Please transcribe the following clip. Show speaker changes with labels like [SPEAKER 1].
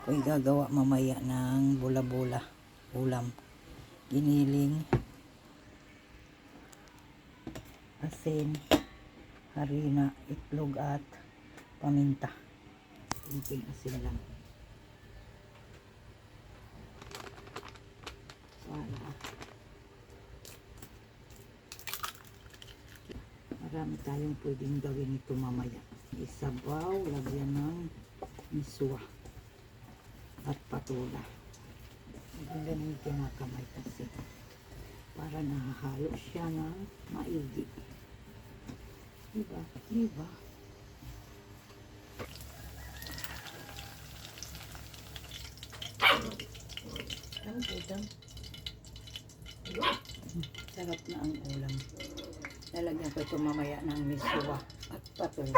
[SPEAKER 1] Ako'y gagawa mamaya ng bula-bula ulam. Giniling, asin, harina, itlog at paminta. Kunting asin lang. Marami tayong pwedeng gawin ito mamaya. Isabaw, lagyan ng miswa at patola. Maganda yung kinakamay kasi para nahahalo siya ng maigi. Diba? Diba? Sarap na ang ulam. Lalagyan ko ito mamaya ng miswa at patola.